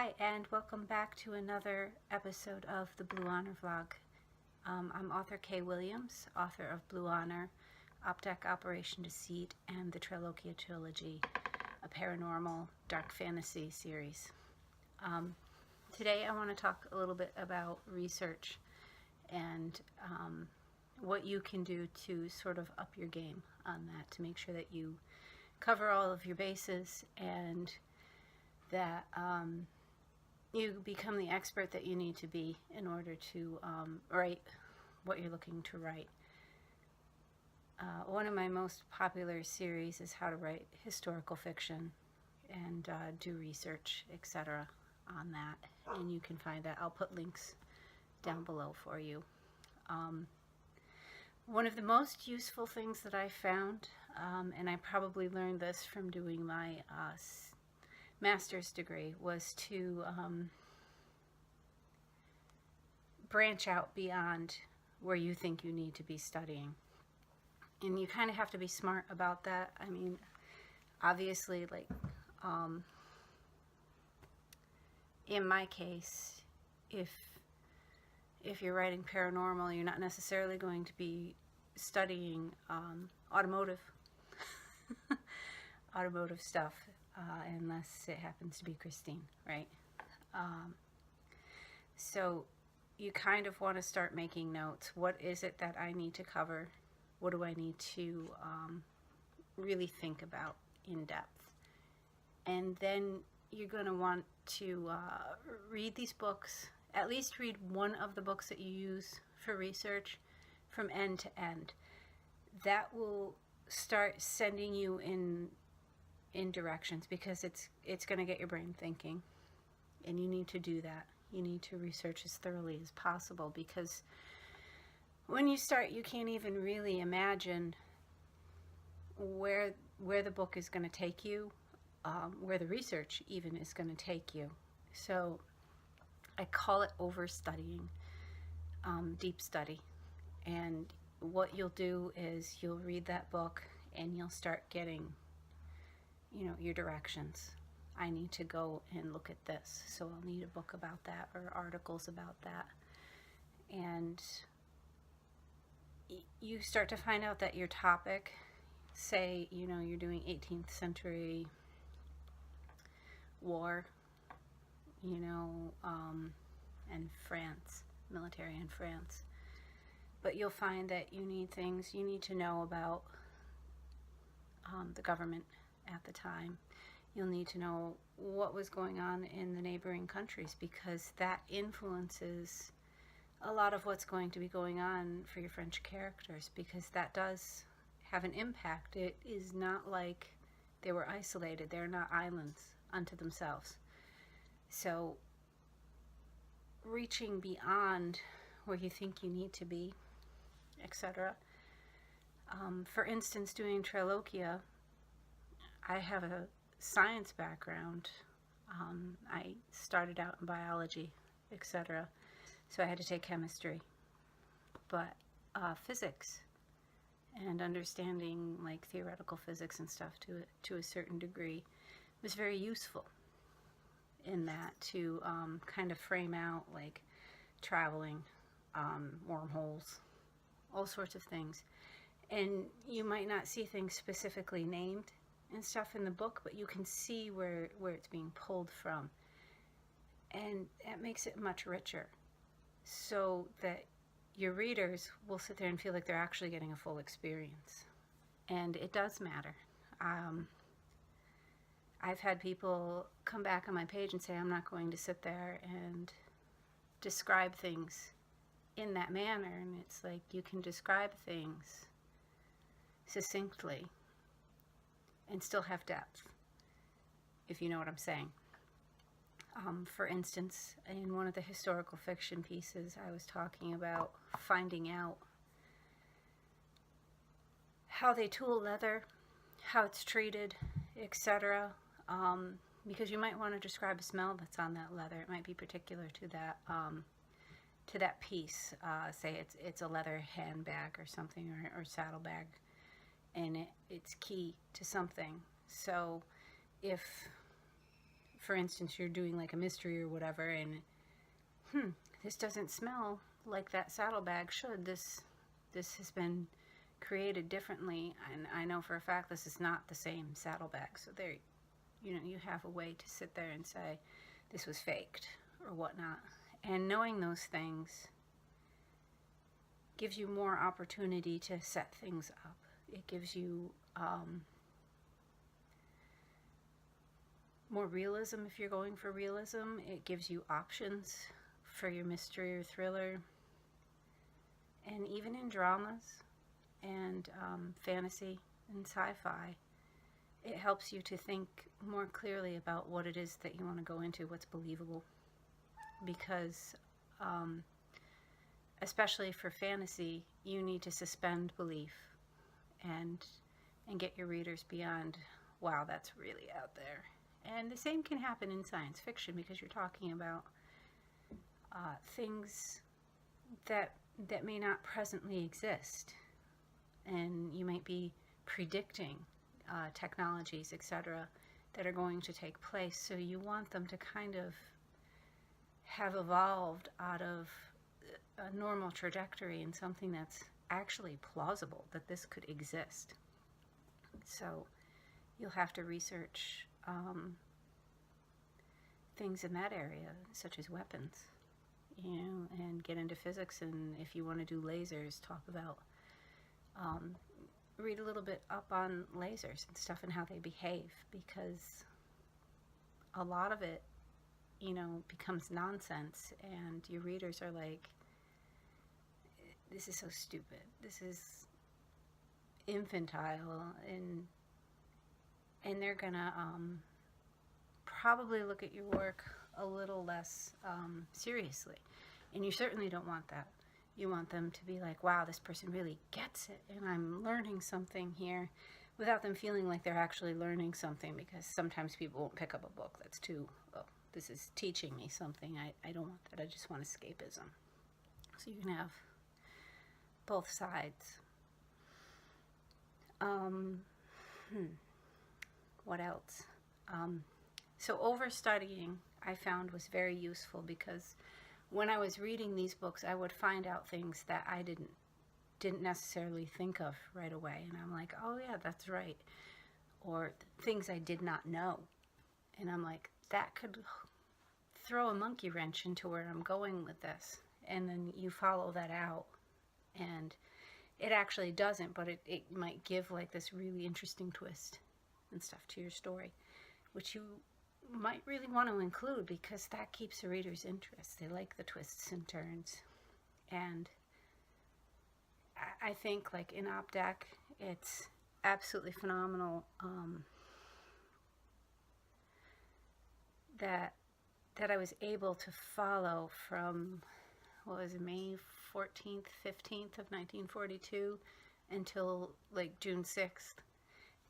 Hi, and welcome back to another episode of the Blue Honor Vlog. I'm author Kay Williams, author of Blue Honor, op-dec Operation Deceit, and the Trilogia Trilogy, a paranormal dark fantasy series. Today I want to talk a little bit about research and what you can do to sort of up your game on that, to make sure that you cover all of your bases and that you become the expert that you need to be in order to write what you're looking to write. One of my most popular series is how to write historical fiction and do research, etc. on that, and you can find that. I'll put links down below for you. One of the most useful things that I found, and I probably learned this from doing my master's degree, was to branch out beyond where you think you need to be studying. And you kind of have to be smart about that. I mean, obviously, like, in my case, if you're writing paranormal, you're not necessarily going to be studying automotive stuff, unless it happens to be Christine, right? So you kind of want to start making notes. What is it that I need to cover? What do I need to really think about in depth? And then you're going to want to read these books, at least read one of the books that you use for research from end to end. That will start sending you in directions, because it's going to get your brain thinking, and you need to do that. You need to research as thoroughly as possible, because when you start, you can't even really imagine where the book is going to take you, where the research even is going to take you. So I call it overstudying, deep study. And what you'll do is you'll read that book and you'll start getting, your directions. I need to go and look at this, so I'll need a book about that or articles about that. And you start to find out that your topic, say, you're doing 18th century war, and France, military in France. But you'll find that you need to know about the government at the time. You'll need to know what was going on in the neighboring countries, because that influences a lot of what's going to be going on for your French characters, because that does have an impact. It is not like they were isolated. They're not islands unto themselves. So reaching beyond where you think you need to be, etc. For instance, doing Trilogia, I have a science background. I started out in biology, etc. So I had to take chemistry. But physics and understanding, like, theoretical physics and stuff to a certain degree was very useful in that, to kind of frame out, like, traveling, wormholes, all sorts of things. And you might not see things specifically named and stuff in the book, but you can see where it's being pulled from. And that makes it much richer, so that your readers will sit there and feel like they're actually getting a full experience. And it does matter. I've had people come back on my page and say, I'm not going to sit there and describe things in that manner. And it's like, you can describe things succinctly and still have depth, if you know what I'm saying. For instance, in one of the historical fiction pieces, I was talking about finding out how they tool leather, how it's treated, etc. Because you might want to describe a smell that's on that leather. It might be particular to that piece. Say it's a leather handbag or something, or saddlebag, and it's key to something. So if for instance, you're doing like a mystery or whatever, and this doesn't smell like that saddlebag should. This has been created differently, and I know for a fact this is not the same saddlebag. So there, you know, you have a way to sit there and say this was faked or whatnot. And knowing those things gives you more opportunity to set things up. It gives you more realism if you're going for realism. It gives you options for your mystery or thriller. And even in dramas and fantasy and sci-fi, it helps you to think more clearly about what it is that you want to go into, what's believable. Because especially for fantasy, you need to suspend belief and get your readers beyond, wow, that's really out there. And the same can happen in science fiction, because you're talking about things that may not presently exist, and you might be predicting technologies, etc., that are going to take place. So you want them to kind of have evolved out of a normal trajectory and something that's actually plausible, that this could exist. So you'll have to research things in that area, such as weapons, you know, and get into physics. And if you want to do lasers, talk about, read a little bit up on lasers and stuff and how they behave, because a lot of it, you know, becomes nonsense, and your readers are like, this is so stupid, this is infantile, and they're gonna probably look at your work a little less seriously. And you certainly don't want that. You want them to be like, wow, this person really gets it, and I'm learning something here, without them feeling like they're actually learning something, because sometimes people won't pick up a book that's too, oh, this is teaching me something. I don't want that. I just want escapism. So you can have both sides. What else? So overstudying, I found, was very useful, because when I was reading these books, I would find out things that I didn't necessarily think of right away, and I'm like, oh yeah, that's right. Or things I did not know, and I'm like, that could throw a monkey wrench into where I'm going with this. And then you follow that out, and it actually doesn't, but it might give like this really interesting twist and stuff to your story, which you might really want to include, because that keeps the reader's interest. They like the twists and turns. And I think, like in op-dec, it's absolutely phenomenal that I was able to follow from, what was it, May 14th, 15th of 1942 until like June 6th.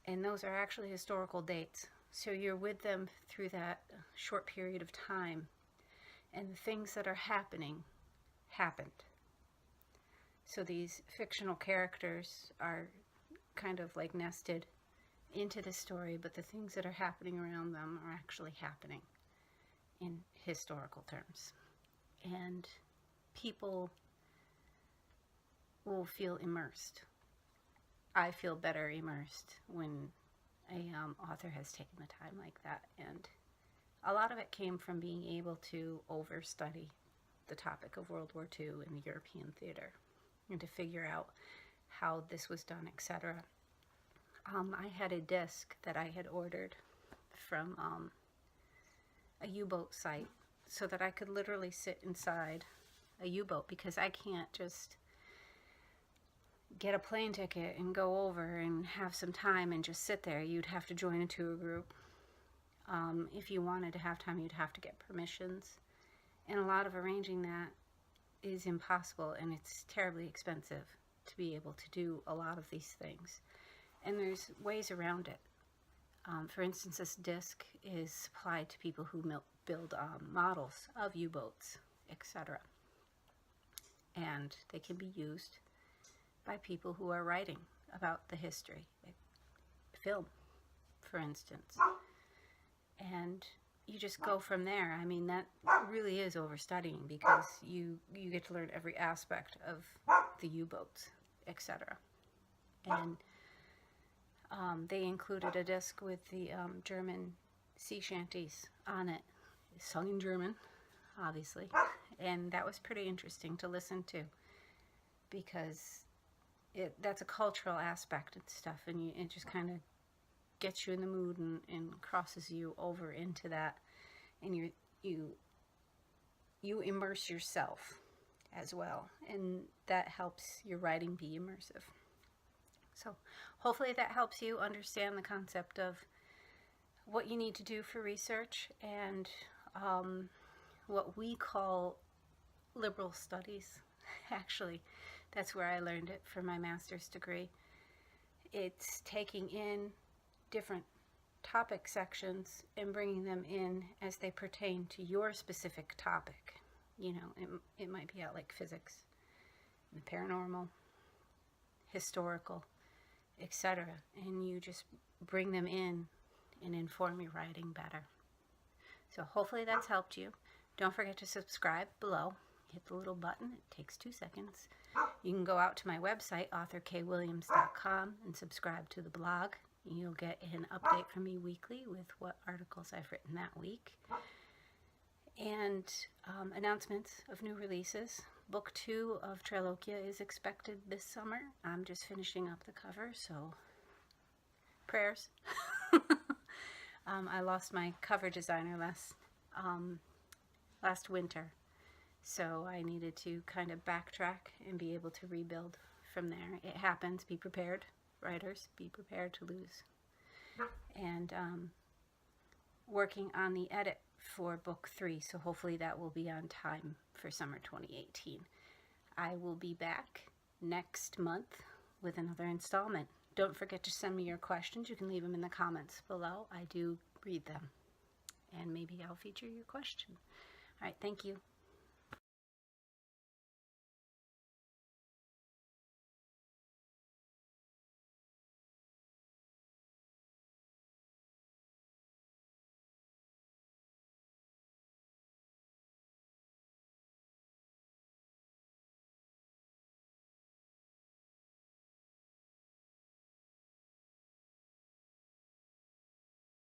And those are actually historical dates. So you're with them through that short period of time, and the things that are happening happened. So these fictional characters are kind of like nested into the story, but the things that are happening around them are actually happening in historical terms. And people will feel immersed. I feel better immersed when a author has taken the time like that. And a lot of it came from being able to overstudy the topic of World War II in the European theater, and to figure out how this was done, etc. I had a disc that I had ordered from a U-boat site, so that I could literally sit inside a U-boat, because I can't just get a plane ticket and go over and have some time and just sit there. You'd have to join a tour group. If you wanted to have time, you'd have to get permissions. And a lot of arranging that is impossible, and it's terribly expensive to be able to do a lot of these things. And there's ways around it. For instance, this disc is supplied to people who build models of U-boats, etc. And they can be used by people who are writing about the history, like film, for instance. And you just go from there. I mean, that really is overstudying, because you get to learn every aspect of the U-boats, etc. And they included a disc with the German sea shanties on it, sung in German, obviously, and that was pretty interesting to listen to, because that's a cultural aspect and stuff, and it just kind of gets you in the mood and crosses you over into that, and you immerse yourself as well, and that helps your writing be immersive. So hopefully that helps you understand the concept of what you need to do for research, and what we call liberal studies. Actually, that's where I learned it for my master's degree. It's taking in different topic sections and bringing them in as they pertain to your specific topic. You know, it might be out like physics, the paranormal, historical, etc. And you just bring them in and inform your writing better. So hopefully that's helped you. Don't forget to subscribe below. Hit the little button. It takes 2 seconds. You can go out to my website, authorkwilliams.com, and subscribe to the blog. You'll get an update from me weekly with what articles I've written that week. And announcements of new releases. Book 2 of Triloquia is expected this summer. I'm just finishing up the cover, so prayers. I lost my cover designer last winter, so I needed to kind of backtrack and be able to rebuild from there. It happens. Be prepared, writers. Be prepared to lose. And working on the edit for book 3, so hopefully that will be on time for summer 2018. I will be back next month with another installment. Don't forget to send me your questions. You can leave them in the comments below. I do read them, and maybe I'll feature your question. All right, thank you.